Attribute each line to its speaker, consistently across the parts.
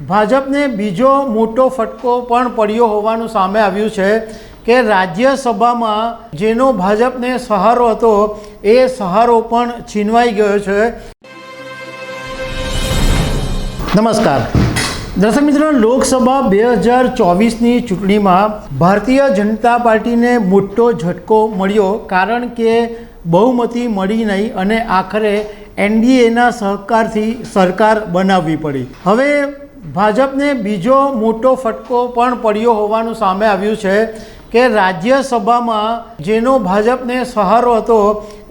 Speaker 1: ભાજપને બીજો મોટો ફટકો પણ પડ્યો હોવાનું સામે આવ્યું છે કે રાજ્યસભામાં જેનો ભાજપને સહારો હતો એ સહારો પણ છીનવાઈ ગયો છે। નમસ્કાર દર્શક મિત્રો, લોકસભા 2024ની ચૂંટણીમાં ભારતીય જનતા પાર્ટીને મોટો ઝટકો મળ્યો, કારણ કે બહુમતી મળી નહીં અને આખરે એનડીએના સહકારથી સરકાર બનાવવી પડી। હવે ભાજપને બીજો મોટો ફટકો પણ પડ્યો હોવાનું સામે આવ્યું છે કે રાજ્યસભામાં જેનો ભાજપને સહારો હતો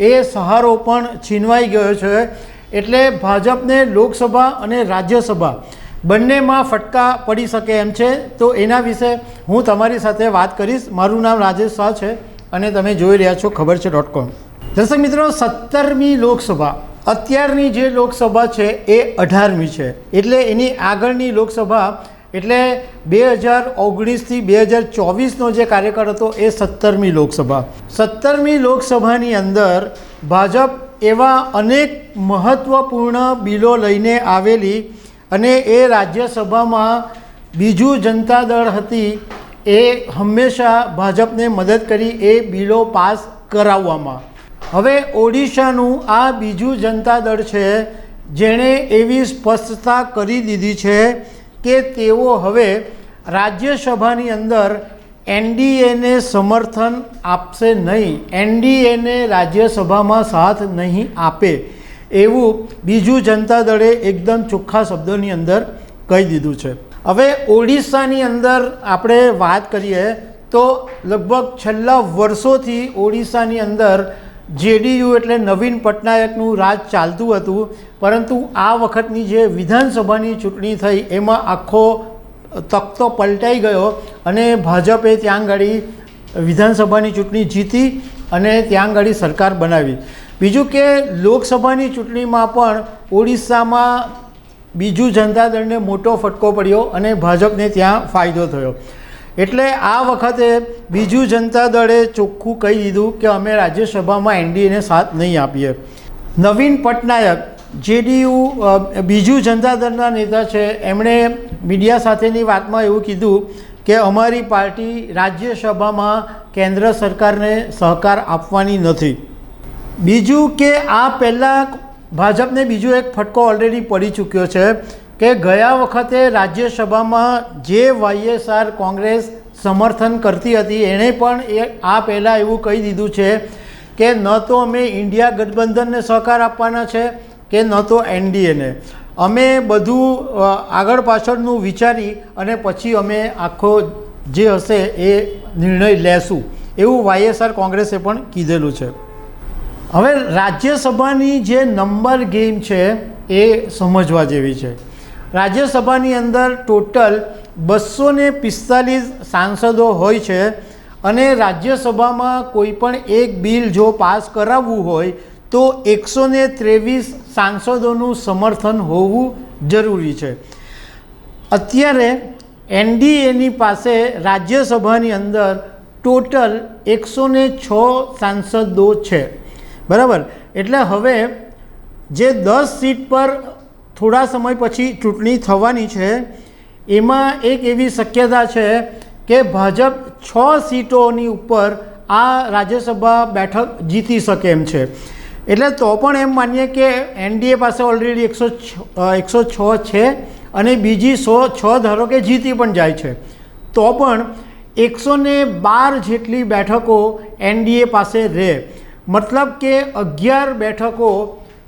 Speaker 1: એ સહારો પણ છીનવાઈ ગયો છે। એટલે ભાજપને લોકસભા અને રાજ્યસભા બંનેમાં ફટકા પડી શકે એમ છે। તો એના વિશે હું તમારી સાથે વાત કરીશ। મારું નામ રાજેશ શાહ છે અને તમે જોઈ રહ્યા છો ખબર છે.com। દર્શક મિત્રો, 17મી લોકસભા અત્યારની જે લોકસભા છે એ 18મી છે, એટલે એની આગળની લોકસભા એટલે 2019થી 2024નો જે કાર્યકાળ હતો એ 17મી લોકસભા। 17મી લોકસભાની અંદર ભાજપ એવા અનેક મહત્ત્વપૂર્ણ બિલો લઈને આવેલી અને એ રાજ્યસભામાં બીજું જનતા દળ હતી એ હંમેશા ભાજપને મદદ કરી એ બિલો પાસ કરાવવામાં। હવે ઓડિશાનું આ બીજું જનતા દળ છે જેણે એવી સ્પષ્ટતા કરી દીધી છે કે તેઓ હવે રાજ્યસભાની અંદર એનડીએને સમર્થન આપશે નહીં, એનડીએને રાજ્યસભામાં સાથ નહીં આપે એવું બીજું જનતા દળે એકદમ ચોખ્ખા શબ્દોની અંદર કહી દીધું છે। હવે ઓડિશાની અંદર આપણે વાત કરીએ તો લગભગ છેલ્લા વર્ષોથી ઓડિશાની અંદર જેડીયુ એટલે નવીન પટનાયકનું રાજ ચાલતું હતું, પરંતુ આ વખતની જે વિધાનસભાની ચૂંટણી થઈ એમાં આખો તખ્તો પલટાઈ ગયો અને ભાજપે ત્યાં આગળ વિધાનસભાની ચૂંટણી જીતી અને ત્યાં આગળ સરકાર બનાવી। બીજું કે લોકસભાની ચૂંટણીમાં પણ ઓડિશામાં બીજું જનતા દળને મોટો ફટકો પડ્યો અને ભાજપને ત્યાં ફાયદો થયો। એટલે આ વખતે બીજું જનતા દળે ચોખ્ખું કહી દીધું કે અમે રાજ્યસભામાં એનડીએને સાથ નહીં આપીએ। નવીન પટનાયક જેડીયુ બીજું જનતા દળના નેતા છે, એમણે મીડિયા સાથેની વાતમાં એવું કીધું કે અમારી પાર્ટી રાજ્યસભામાં કેન્દ્ર સરકારને સહકાર આપવાની નથી। બીજું કે આ પહેલાં ભાજપને બીજો એક ફટકો ઓલરેડી પડી ચૂક્યો છે કે ગયા વખતે રાજ્યસભામાં જે વાયએસઆર કોંગ્રેસ સમર્થન કરતી હતી એણે પણ આ પહેલાં એવું કહી દીધું છે કે ન તો અમે ઇન્ડિયા ગઠબંધનને સહકાર આપવાના છે કે ન તો એનડીએને, અમે બધું આગળ પાછળનું વિચારી અને પછી અમે આખો જે હશે એ નિર્ણય લેશું એવું વાયએસઆર કોંગ્રેસે પણ કીધેલું છે। હવે રાજ્યસભાની જે નંબર ગેમ છે એ સમજવા જેવી છે। રાજ્યસભાની અંદર ટોટલ 245 સાંસદો હોય છે અને રાજ્યસભામાં કોઈ પણ એક બિલ જો પાસ કરાવવું હોય તો 123 સાંસદોનું સમર્થન હોવું જરૂરી છે। અત્યારે એનડીએની પાસે રાજ્યસભાની અંદર ટોટલ 106 સાંસદો છે, બરાબર। એટલે હવે જે 10 સીટ પર થોડા સમય પછી ચૂંટણી થવાની છે એમાં એક એવી શક્યતા છે કે ભાજપ 6 સીટોની ઉપર આ રાજ્યસભા બેઠક જીતી શકે એમ છે। એટલે તો પણ એમ માનીએ કે એનડીએ પાસે ઓલરેડી 106 છે અને બીજી 106 ધારો કે જીતી પણ જાય છે તો પણ 112 જેટલી બેઠકો એનડીએ પાસે રહે, મતલબ કે 11 બેઠકો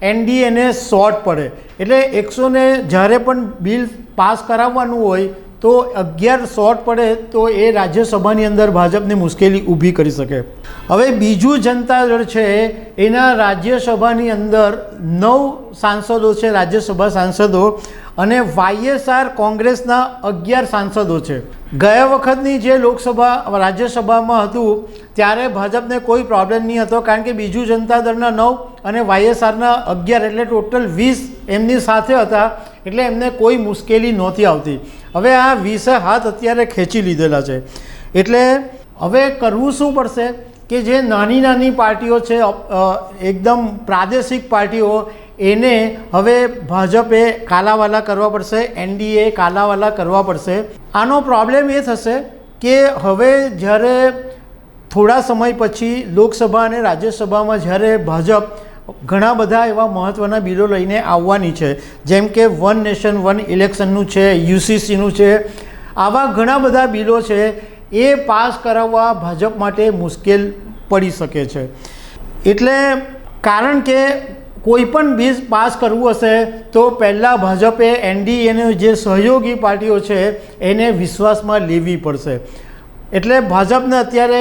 Speaker 1: એનડીએને શોર્ટ પડે। એટલે 100 જ્યારે પણ બિલ પાસ કરાવવાનું હોય તો 11 શોર્ટ પડે તો એ રાજ્યસભાની અંદર ભાજપને મુશ્કેલી ઊભી કરી શકે। હવે બીજું જનતા દળ છે એના રાજ્યસભાની અંદર 9 સાંસદો છે, રાજ્યસભા સાંસદો, અને વાયએસઆર કોંગ્રેસના 11 સાંસદો છે। ગયા વખતની જે લોકસભા રાજ્યસભામાં હતું ત્યારે ભાજપને કોઈ પ્રોબ્લેમ નહીં હતો, કારણ કે બીજું જનતા દળના 9 અને વાયએસઆરના 11 એટલે ટોટલ 20 એમની સાથે હતા, એટલે એમને કોઈ મુશ્કેલી નહોતી આવતી। હવે આ 20 હાથ અત્યારે ખેંચી લીધેલા છે। એટલે હવે કરવું શું પડશે કે જે નાની નાની પાર્ટીઓ છે, એકદમ પ્રાદેશિક પાર્ટીઓ, એને હવે ભાજપે કાલાવાલા કરવા પડશે, NDA કાલાવાલા કરવા પડશે. આનો પ્રોબ્લેમ એ થશે કે હવે જ્યારે થોડા સમય પછી લોકસભા અને રાજ્યસભામાં જ્યારે ભાજપ ઘણા બધા એવા મહત્ત્વના બિલો લઈને આવવાની છે, જેમ કે વન નેશન વન ઇલેક્શનનું છે, UCCનું છે, આવા ઘણા બધા બિલો છે, એ પાસ કરાવવા ભાજપ માટે મુશ્કેલ પડી શકે છે. એટલે કારણ કે કોઈ પણ બિલ પાસ કરવું હશે તો પહેલાં ભાજપે NDAની જે સહયોગી પાર્ટીઓ છે એને વિશ્વાસમાં લેવી પડશે. એટલે ભાજપને અત્યારે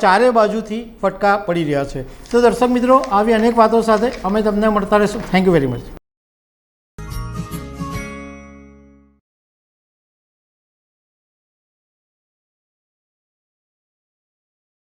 Speaker 1: ચારે બાજુથી ફટકા પડી રહ્યા છે. તો દર્શક મિત્રો, આવી અનેક વાતો સાથે અમે તમને મળતા રહીશું. Thank you very much.